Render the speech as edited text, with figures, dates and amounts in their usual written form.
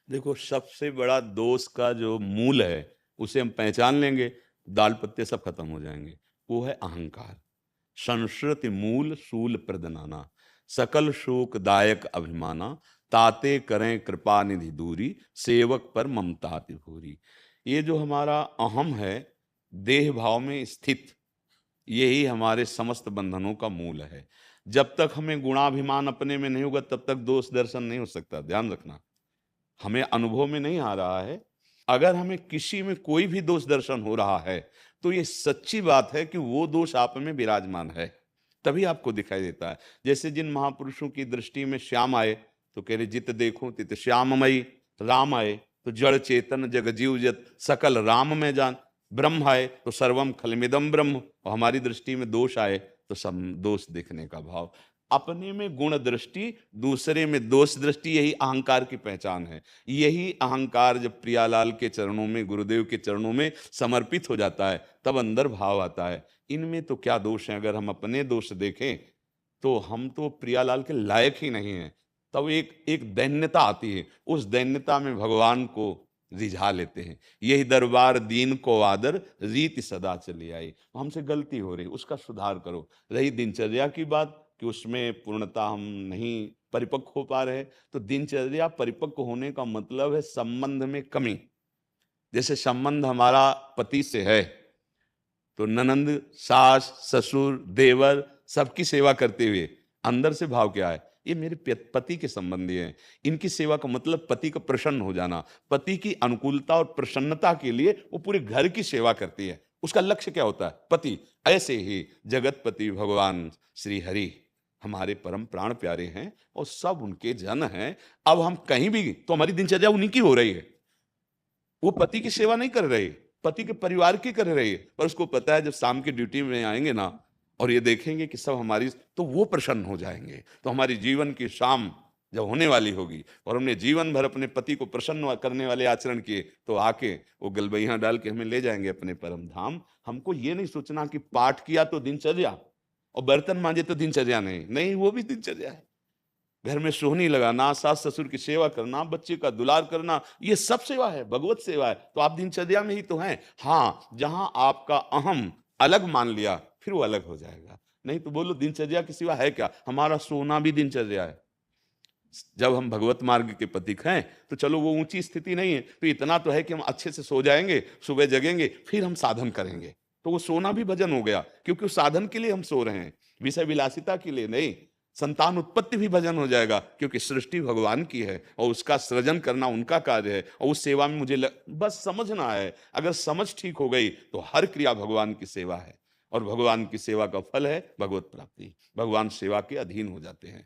देखो, सबसे बड़ा दोष का जो मूल है, उसे हम पहचान लेंगे, दाल पत्ते सब खत्म हो जाएँगे। वो है अहंकार। संस्कृति मूल शूल प्रदनाना, सकल शोक दायक अभिमाना, ताते करें कृपा निधि दूरी, सेवक पर ममता अति भूरी। ये जो हमारा अहम है, देह भाव में स्थित, यही हमारे समस्त बंधनों का मूल है। जब तक हमें गुणाभिमान अपने में नहीं होगा, तब तक दोष दर्शन नहीं हो सकता, ध्यान रखना। हमें अनुभव में नहीं आ रहा है। अगर हमें किसी में कोई भी दोष दर्शन हो रहा है, तो ये सच्ची बात है कि वो दोष आप में विराजमान है, तभी आपको दिखाई देता है। जैसे जिन महापुरुषों की दृष्टि में श्याम आए, तो कह रहे जित देखूं तित श्याममयी। राम आए तो जड़ चेतन जग जीव जत सकल राम में जान। ब्रह्म आए तो सर्वम खलमिदम ब्रह्म, और हमारी दृष्टि में दोष आए तो सब दोष देखने का भाव। अपने में गुण दृष्टि, दूसरे में दोष दृष्टि, यही अहंकार की पहचान है। यही अहंकार जब प्रियालाल के चरणों में, गुरुदेव के चरणों में समर्पित हो जाता है, तब अंदर भाव आता है, इनमें तो क्या दोष है। अगर हम अपने दोष देखें, तो हम तो प्रियालाल के लायक ही नहीं हैं। तब एक एक दैन्यता आती है, उस दैन्यता में भगवान को रिझा लेते हैं। यही दरबार दीन को आदर, रीति सदा चली आई। हमसे गलती हो रही, उसका सुधार करो। रही दिनचर्या की बात, कि उसमें पूर्णतः हम नहीं परिपक्व हो पा रहे, तो दिनचर्या परिपक्व होने का मतलब है संबंध में कमी। जैसे संबंध हमारा पति से है, तो ननंद, सास, ससुर, देवर, सबकी सेवा करते हुए अंदर से भाव क्या है, ये मेरे पति के संबंधी हैं। इनकी सेवा का मतलब पति का प्रसन्न हो जाना। पति की अनुकूलता और प्रसन्नता के लिए वो पूरे घर की सेवा करती है। उसका लक्ष्य क्या होता है, पति। ऐसे ही जगतपति भगवान श्री हरि हमारे परम प्राण प्यारे हैं, और सब उनके जन हैं। अब हम कहीं भी, तो हमारी दिनचर्या उन्हीं की हो रही है। वो पति की सेवा नहीं कर रहे, पति के परिवार की कर रहे, पर उसको पता है जब शाम की ड्यूटी में आएंगे ना, और ये देखेंगे कि सब हमारी, तो वो प्रसन्न हो जाएंगे। तो हमारी जीवन की शाम जब होने वाली होगी, और हमने जीवन भर अपने पति को प्रसन्न करने वाले आचरण किए, तो आके वो गलबैया डाल के हमें ले जाएंगे अपने परम धाम। हमको ये नहीं सोचना कि पाठ किया तो दिनचर्या, और बर्तन मांजे तो दिनचर्या नहीं, नहीं वो भी दिनचर्या है। घर में सोहनी लगाना, सास ससुर की सेवा करना, बच्चे का दुलार करना, ये सब सेवा है, भगवत सेवा है। तो आप दिनचर्या में ही तो हैं। हाँ, जहां आपका अहम अलग मान लिया, फिर वो अलग हो जाएगा। नहीं तो बोलो दिनचर्या की सिवा है क्या, हमारा सोना भी दिनचर्या है। जब हम भगवत मार्ग के पथिक हैं, तो चलो वो ऊंची स्थिति नहीं है, तो इतना तो है कि हम अच्छे से सो जाएंगे, सुबह जगेंगे, फिर हम साधन करेंगे। तो वो सोना भी भजन हो गया, क्योंकि उस साधन के लिए हम सो रहे हैं, विषय विलासिता के लिए नहीं। संतान उत्पत्ति भी भजन हो जाएगा, क्योंकि सृष्टि भगवान की है, और उसका सृजन करना उनका कार्य है, और उस सेवा में बस समझना है। अगर समझ ठीक हो गई, तो हर क्रिया भगवान की सेवा है, और भगवान की सेवा का फल है भगवत प्राप्ति। भगवान सेवा के अधीन हो जाते हैं।